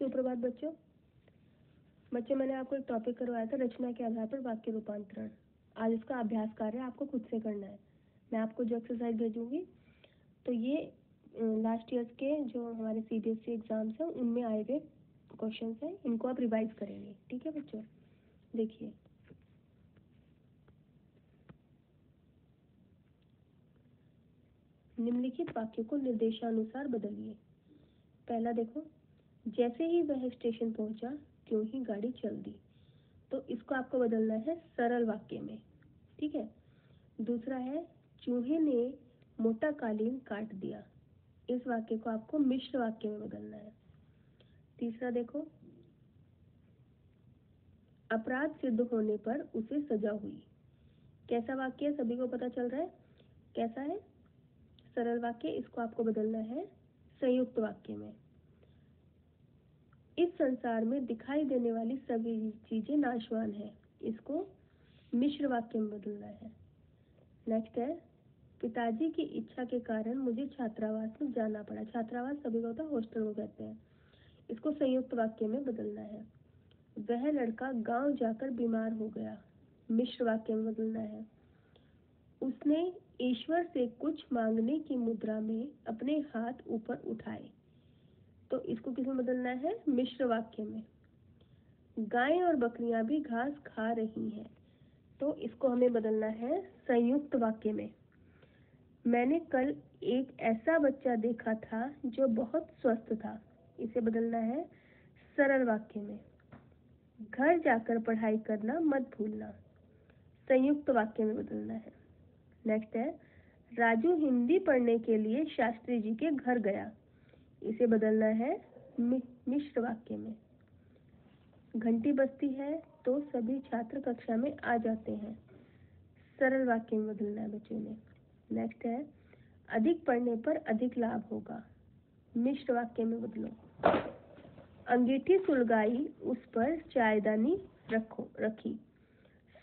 सुप्रभात बच्चों। मैंने आपको एक टॉपिक करवाया था, रचना के आधार पर वाक्य रूपांतरण। आज इसका अभ्यास कार्य आपको खुद से करना है। मैं आपको जो एक्सरसाइज भेजूंगी तो ये लास्ट ईयर के जो हमारे सीबीएसई एग्जाम्स हैं उनमें आए हुए क्वेश्चन हैं, इनको आप रिवाइज करेंगे। ठीक है बच्चों, देखिए निम्नलिखित वाक्यों को निर्देशानुसार बदलिए। पहला देखो, जैसे ही वह स्टेशन पहुंचा त्यों ही गाड़ी चल दी। तो इसको आपको बदलना है सरल वाक्य में। ठीक है। दूसरा है, चूहे ने मोटा कालीन काट दिया। इस वाक्य को आपको मिश्र वाक्य में बदलना है। तीसरा देखो, अपराध सिद्ध होने पर उसे सजा हुई। कैसा वाक्य है, सभी को पता चल रहा है कैसा है? सरल वाक्य। इसको आपको बदलना है संयुक्त वाक्य में। इस संसार में दिखाई देने वाली सभी चीजें नाशवान है। इसको मिश्र वाक्य में बदलना है। नेक्स्ट है, पिताजी की इच्छा के कारण मुझे छात्रावास में जाना पड़ा। छात्रावास सभी को होता है, हॉस्टल को कहते हैं। इसको संयुक्त वाक्य में बदलना है। वह लड़का गांव जाकर बीमार हो गया। मिश्र वाक्य में बदलना है। उसने ईश्वर से कुछ मांगने की मुद्रा में अपने हाथ ऊपर उठाए। तो इसको किसमें बदलना है? मिश्र वाक्य में। गायें और बकरियां भी घास खा रही हैं। तो इसको हमें बदलना है संयुक्त वाक्य में। मैंने कल एक ऐसा बच्चा देखा था जो बहुत स्वस्थ था। इसे बदलना है सरल वाक्य में। घर जाकर पढ़ाई करना मत भूलना। संयुक्त वाक्य में बदलना है। नेक्स्ट है, राजू हिंदी पढ़ने के लिए शास्त्री जी के घर गया। इसे बदलना है मिश्र वाक्य में। घंटी बजती है तो सभी छात्र कक्षा में आ जाते हैं। सरल वाक्य में बदलना है बच्चों ने। नेक्स्ट है, अधिक पढ़ने पर अधिक लाभ होगा। मिश्र वाक्य में बदलो। अंगीठी सुलगाई, उस पर चायदानी रखी।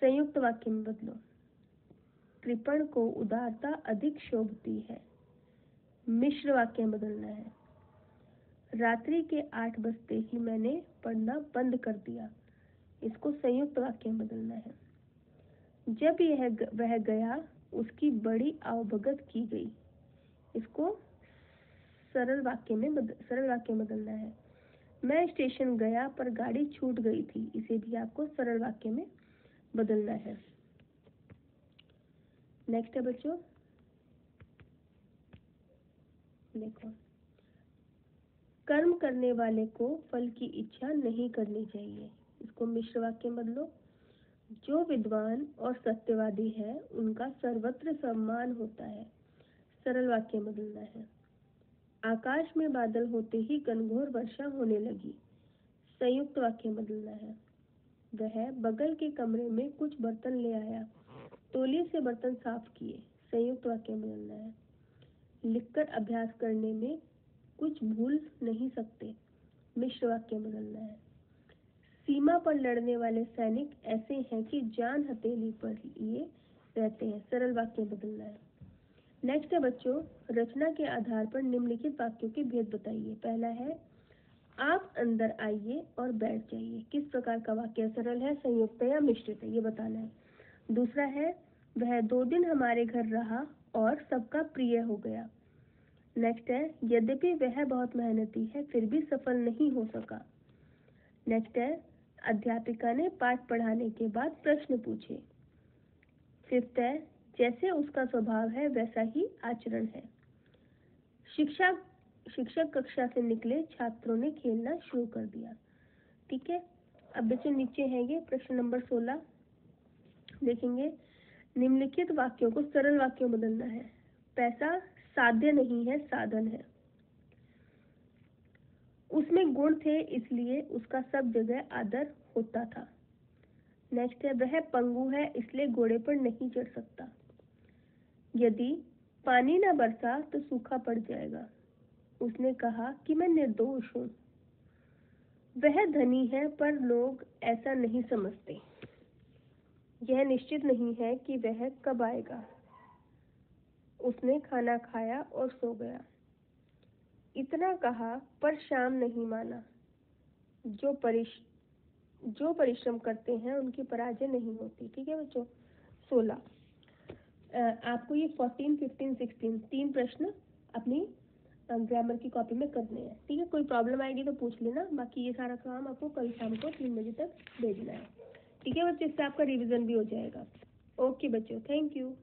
संयुक्त वाक्य में बदलो। कृपण को उदारता अधिक शोभती है। मिश्र वाक्य में बदलना है। रात्रि के 8 बजते ही मैंने पढ़ना बंद कर दिया। इसको संयुक्त वाक्य में बदलना है। जब वह गया उसकी बड़ी आवभगत की गई। इसको सरल वाक्य में बदलना है। मैं स्टेशन गया पर गाड़ी छूट गई थी। इसे भी आपको सरल वाक्य में बदलना है। नेक्स्ट है बच्चों, देखो, कर्म करने वाले को फल की इच्छा नहीं करनी चाहिए। इसको मिश्र वाक्य में बदलो। जो विद्वान और सत्यवादी है उनका सर्वत्र सम्मान होता है। सरल वाक्य में बदलना है। आकाश में बादल होते ही घनघोर वर्षा होने लगी। संयुक्त वाक्य में बदलना है। वह बगल के कमरे में कुछ बर्तन ले आया। तौलिए से बर्तन साफ किए। संयुक्त वाक्य में बदलना है। लिखकर अभ्यास करने में कुछ भूल नहीं सकते। मिश्र वाक्य में बदलना है। सीमा पर लड़ने वाले सैनिक ऐसे हैं कि जान हथेली पर लिए रहते हैं। सरल वाक्य में बदलना है। नेक्स्ट है बच्चों, रचना के आधार पर निम्नलिखित वाक्यों के भेद बताइए। पहला है, आप अंदर आइए और बैठ जाइए। किस प्रकार का वाक्य? सरल है, संयुक्त है या मिश्रित है, ये बताना है। दूसरा है, वह 2 दिन हमारे घर रहा और सबका प्रिय हो गया। नेक्स्ट है, यद्यपि वह बहुत मेहनती है फिर भी सफल नहीं हो सका। नेक्स्ट है, अध्यापिका ने पाठ पढ़ाने के बाद प्रश्न पूछे। फिफ्थ है, जैसे उसका स्वभाव है वैसा ही आचरण है। शिक्षक कक्षा से निकले, छात्रों ने खेलना शुरू कर दिया। ठीक है। अब बच्चों नीचे है ये प्रश्न नंबर 16 देखेंगे। निम्नलिखित वाक्यों को सरल वाक्यों में बदलना है। पैसा साध्य नहीं है, साधन है। उसमें गुण थे इसलिए उसका सब जगह आदर होता था। नेक्स्ट है, वह पंगु है इसलिए घोड़े पर नहीं चढ़ सकता। यदि पानी न बरसा तो सूखा पड़ जाएगा। उसने कहा कि मैं निर्दोष हूँ। वह धनी है पर लोग ऐसा नहीं समझते। यह निश्चित नहीं है कि वह कब आएगा। उसने खाना खाया और सो गया। इतना कहा पर शाम नहीं माना। जो परिश्रम करते हैं उनकी पराजय नहीं होती। ठीक है बच्चों। 16 आपको ये 14, 15, 16 3 प्रश्न अपनी ग्रामर की कॉपी में करने हैं। ठीक है, कोई प्रॉब्लम आएगी तो पूछ लेना, बाकी ये सारा काम आपको कल शाम को 3 बजे तक भेजना है। ठीक है बच्चों, इससे आपका रिवीजन भी हो जाएगा। ओके बच्चों, थैंक यू।